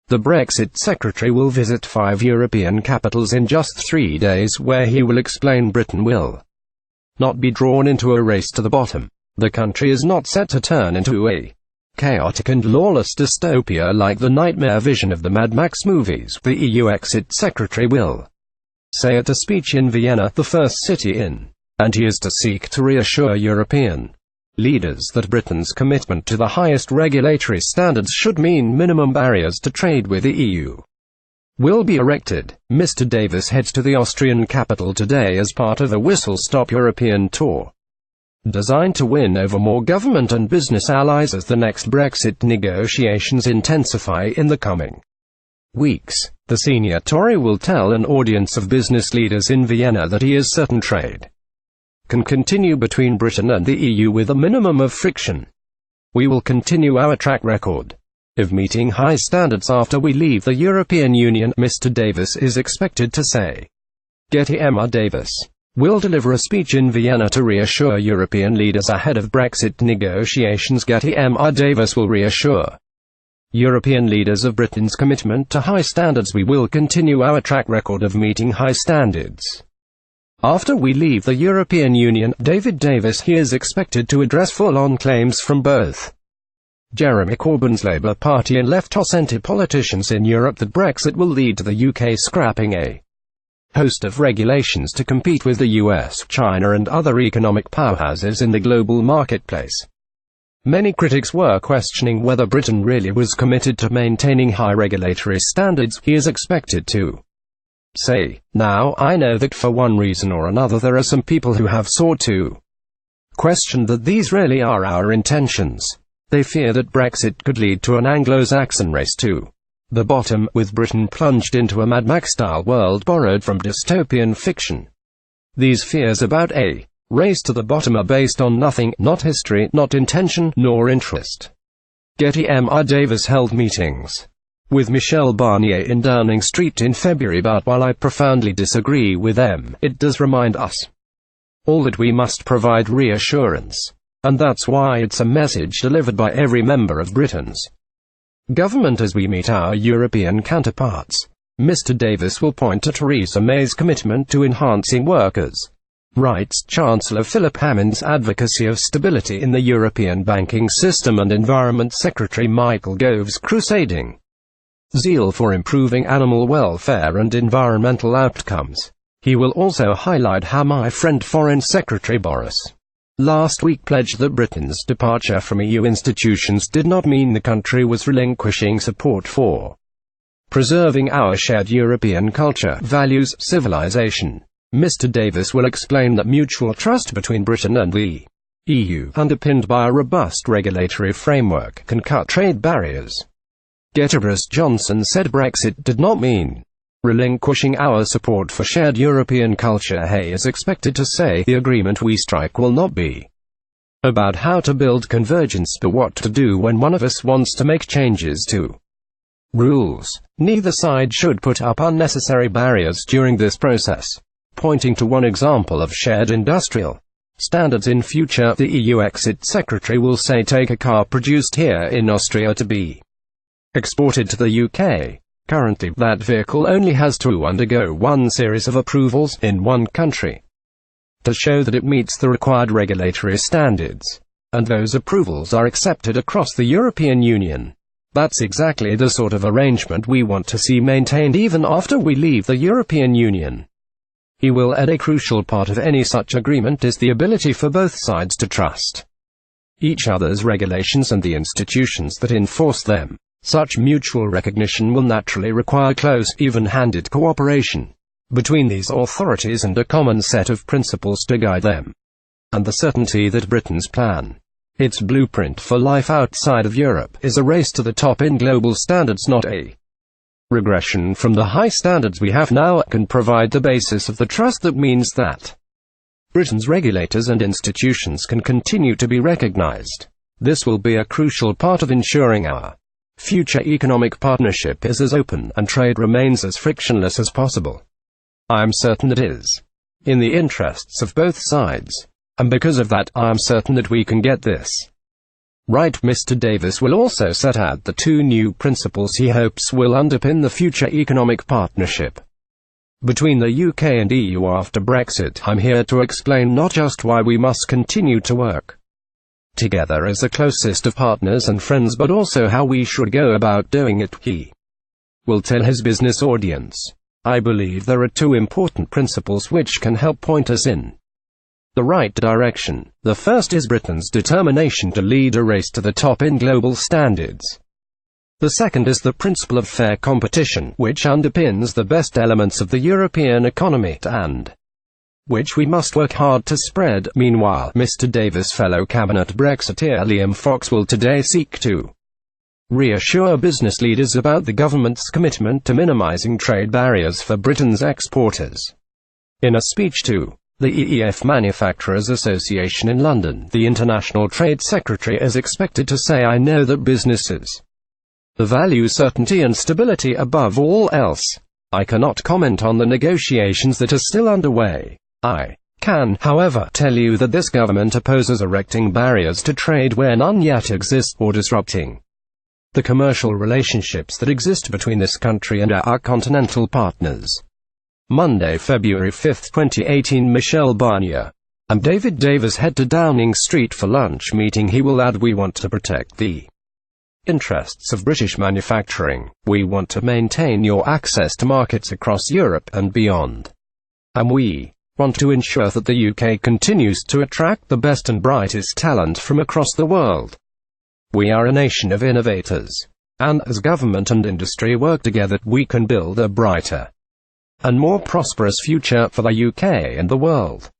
The Brexit Secretary will visit 5 European capitals in just 3 days, where he will explain Britain will not be drawn into a race to the bottom. The country is not set to turn into a chaotic and lawless dystopia like the nightmare vision of the Mad Max movies, the EU Exit Secretary will say at a speech in Vienna, the first city in, and he is to seek to reassure European leaders that Britain's commitment to the highest regulatory standards should mean minimum barriers to trade with the EU will be erected. Mr. Davis heads to the Austrian capital today as part of a whistlestop European tour, designed to win over more government and business allies as the next Brexit negotiations intensify in the coming weeks. The senior Tory will tell an audience of business leaders in Vienna that he is certain trade can continue between Britain and the EU with a minimum of friction. We will continue our track record of meeting high standards after we leave the European Union, Mr. Davis is expected to say. Getty Mr. Davis will deliver a speech in Vienna to reassure European leaders ahead of Brexit negotiations. Getty Mr. Davis will reassure European leaders of Britain's commitment to high standards. We will continue our track record of meeting high standards after we leave the European Union. David Davis. He is expected to address full-on claims from both Jeremy Corbyn's Labour Party and left-of-centre politicians in Europe that Brexit will lead to the UK scrapping a host of regulations to compete with the US, China and other economic powerhouses in the global marketplace. Many critics were questioning whether Britain really was committed to maintaining high regulatory standards. He is expected to say, "Now, I know that for one reason or another there are some people who have sought to question that these really are our intentions. They fear that Brexit could lead to an Anglo-Saxon race to the bottom, with Britain plunged into a Mad Max-style world borrowed from dystopian fiction. These fears about a race to the bottom are based on nothing, not history, not intention, nor interest." Getty Mr. Davis held meetings with Michel Barnier in Downing Street in February, but while I profoundly disagree with them, it does remind us all that we must provide reassurance. And that's why it's a message delivered by every member of Britain's government as we meet our European counterparts. Mr. Davis will point to Theresa May's commitment to enhancing workers' rights, Chancellor Philip Hammond's advocacy of stability in the European banking system, and Environment Secretary Michael Gove's crusading zeal for improving animal welfare and environmental outcomes. He will also highlight how my friend Foreign Secretary Boris last week pledged that Britain's departure from EU institutions did not mean the country was relinquishing support for preserving our shared European culture, values, civilization. Mr. Davis will explain that mutual trust between Britain and the EU, underpinned by a robust regulatory framework, can cut trade barriers. Boris Johnson said Brexit did not mean relinquishing our support for shared European culture. He is expected to say the agreement we strike will not be about how to build convergence, but what to do when one of us wants to make changes to rules. Neither side should put up unnecessary barriers during this process. Pointing to one example of shared industrial standards in future, the EU Exit Secretary will say take a car produced here in Austria to be exported to the UK. Currently, that vehicle only has to undergo one series of approvals in one country to show that it meets the required regulatory standards, and those approvals are accepted across the European Union. That's exactly the sort of arrangement we want to see maintained even after we leave the European Union. He will add a crucial part of any such agreement is the ability for both sides to trust each other's regulations and the institutions that enforce them. Such mutual recognition will naturally require close, even-handed cooperation between these authorities and a common set of principles to guide them. And the certainty that Britain's plan, its blueprint for life outside of Europe, is a race to the top in global standards, not a regression from the high standards we have now, can provide the basis of the trust that means that Britain's regulators and institutions can continue to be recognized. This will be a crucial part of ensuring our future economic partnership is as open and trade remains as frictionless as possible. I am certain that it is in the interests of both sides, and because of that, I am certain that we can get this Right. Mr. Davis will also set out the 2 new principles he hopes will underpin the future economic partnership between the UK and EU after Brexit. I'm here to explain not just why we must continue to work together as the closest of partners and friends, but also how we should go about doing it, he will tell his business audience. I believe there are 2 important principles which can help point us in the right direction. The first is Britain's determination to lead a race to the top in global standards. The second is the principle of fair competition, which underpins the best elements of the European economy, and which we must work hard to spread. Meanwhile, Mr. Davis' fellow cabinet Brexiteer Liam Fox will today seek to reassure business leaders about the government's commitment to minimizing trade barriers for Britain's exporters. In a speech to the EEF Manufacturers Association in London, the International Trade Secretary is expected to say, "I know that businesses value certainty and stability above all else. I cannot comment on the negotiations that are still underway. I can, however, tell you that this government opposes erecting barriers to trade where none yet exist, or disrupting the commercial relationships that exist between this country and our continental partners." Monday, February 5, 2018. Michelle Barnier and David Davis head to Downing Street for lunch meeting. He will add, "We want to protect the interests of British manufacturing. We want to maintain your access to markets across Europe and beyond. And we want to ensure that the UK continues to attract the best and brightest talent from across the world. We are a nation of innovators. And as government and industry work together, we can build a brighter and more prosperous future for the UK and the world."